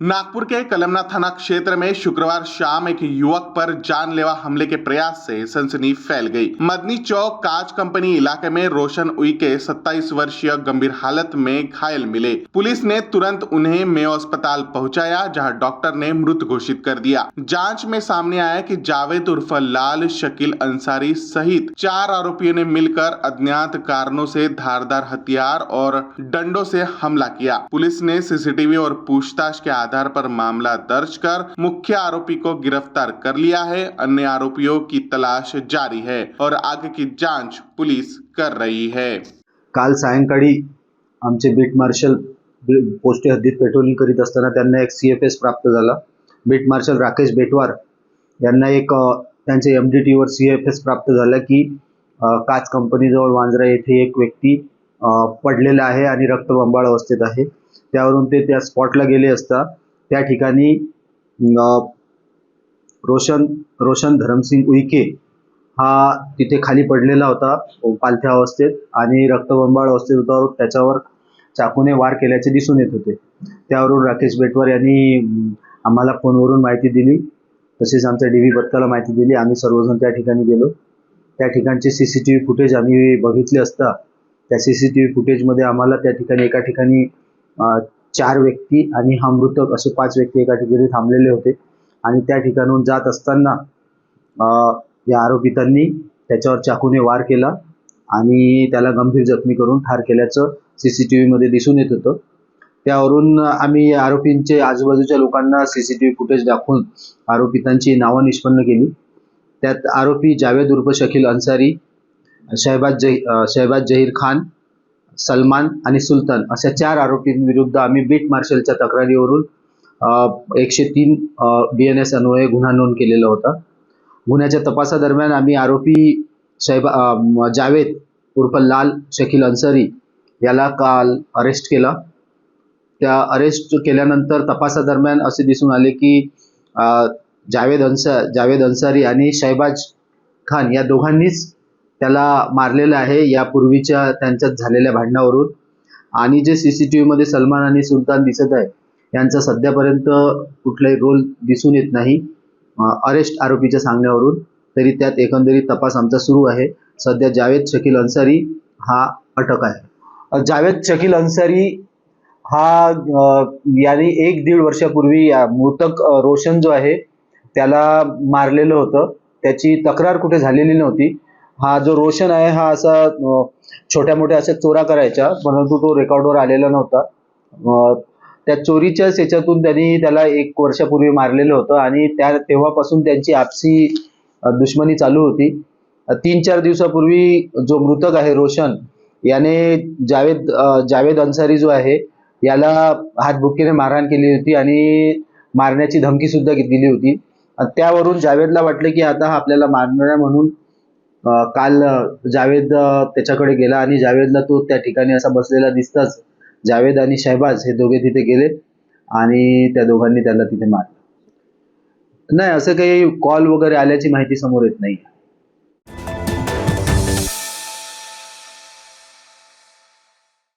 नागपुर के कलमना थाना क्षेत्र में शुक्रवार शाम एक युवक पर जानलेवा हमले के प्रयास से सनसनी फैल गई। मदनी चौक कांच कंपनी इलाके में रोशन उइके 27 वर्षीय गंभीर हालत में घायल मिले। पुलिस ने तुरंत उन्हें मेयो अस्पताल पहुंचाया, जहां डॉक्टर ने मृत घोषित कर दिया। जांच में सामने आया कि जावेद उर्फ लाल शकील अंसारी सहित 4 आरोपियों ने मिलकर अज्ञात कारणों से धारदार हथियार और डंडों से हमला किया। पुलिस ने सीसीटीवी और पूछताछ के आधार पर मामला दर्ज कर मुख्य आरोपी को गिरफ्तार कर लिया है। अन्य आरोपियों की तलाश जारी है और आगे की जांच पुलिस कर रही है। काल सायंकाळी आमचे बीट मार्शल पोस्ट हद्दीत पेट्रोलिंग करीत असताना त्यांना एक CFS प्राप्त झाला। बीट मार्शल राकेश बेटवार यांना एक त्यांचे MDT वर CFS प्राप्त झाला की काच कंपनीजवळ वांजरा येथे एक व्यक्ती पडलेला आहे आणि रक्तबंबाळ अवस्थेत आहे। त्यावरून ते त्या स्पॉटला गेले असता त्या ठिकाणी रोशन धरमसिंग उइके हा तिथे खाली पडलेला होता पालथ्या अवस्थेत आणि रक्तबंबाळ अवस्थेत होता। त्याच्यावर चाकूने वार केल्याचे दिसून येत होते। त्यावरून राकेश बेटवार यांनी आम्हाला फोनवरून माहिती दिली, तसेच आमच्या DV पथकाला माहिती दिली। आम्ही सर्वजण त्या ठिकाणी गेलो। त्या ठिकाणचे CCTV फुटेज आम्ही बघितले असता त्या CCTV फुटेजमध्ये आम्हाला त्या ठिकाणी एका ठिकाणी 4 व्यक्ती आणि हा मृतक असे 5 व्यक्ती एका ठिकाणी थांबलेले होते आणि त्या ठिकाणून जात असताना या आरोपितांनी त्याच्यावर चाकूने वार केला आणि त्याला गंभीर जखमी करून ठार केल्याचं CCTV मध्ये दिसून येत होतं। त्यावरून आम्ही आरोपींचे आजूबाजूच्या लोकांना CCTV फुटेज दाखवून आरोपितांची नावं निष्पन्न केली। त्यात आरोपी जावेद उर्फ शकील अंसारी, शहबाज जहीर खान, सलमान आणि सुलतान अशा 4 आरोपींविरुद्ध आम्ही बीट मार्शलच्या तक्रारीवरून 103 BNS अन्वये गुन्हा नोंद केलेला होता। गुन्ह्याच्या तपासादरम्यान आम्ही आरोपी जावेद उर्फ लाल शकील अंसारी याला काल अरेस्ट केला। त्या अरेस्ट केल्यानंतर तपासादरम्यान असे दिसून आले की जावेद अंसारी आणि शहबाज खान या दोघांनीच त्याला मारलेलं आहे यापूर्वीच्या त्यांच्यात झालेल्या भांडणावरून। आणि जे CCTV मध्ये सलमान आणि सुलतान दिसत आहे यांचा सध्यापर्यंत कुठलाही रोल दिसून येत नाही अरेस्ट आरोपीच्या सांगण्यावरून। तरी त्यात एकंदरीत तपास आमचा सुरू आहे। सध्या जावेद शकील अंसारी हा अटक आहे। जावेद शकील अंसारी हा याने 1-1.5 वर्षापूर्वी मृतक रोशन जो आहे त्याला मारलेलं होतं। त्याची तक्रार कुठे झालेली नव्हती। हा जो रोशन आहे हा असा छोट्या मोठ्या अशा चोऱ्या करायचा, परंतु तो रेकॉर्डवर आलेला नव्हता। त्या चोरीच्या याच्यातून त्यांनी त्याला 1 वर्षापूर्वी मारलेलं होतं आणि तेव्हापासून त्यांची आपसी दुश्मनी चालू होती। 3-4 दिवसापूर्वी जो मृतक आहे रोशन याने जावेद अंसारी जो आहे याला हातबुक्कीने मारहाण केली होती आणि मारण्याची धमकी सुद्धा दिली होती। त्यावरून जावेदला वाटलं की आता हा आपल्याला मारणार आहे, म्हणून काल जावेद त्याच्याकडे गेला आणि जावेदला तो त्या ठिकाणी असा बसलेला दिसताच जावेद आणि शहबाज हे दोघे तिथे गेले आणि त्या दोघांनी त्याला तिथे मारलं। नाही, असं काही कॉल वगैरे आल्याची माहिती समोर येत नाही।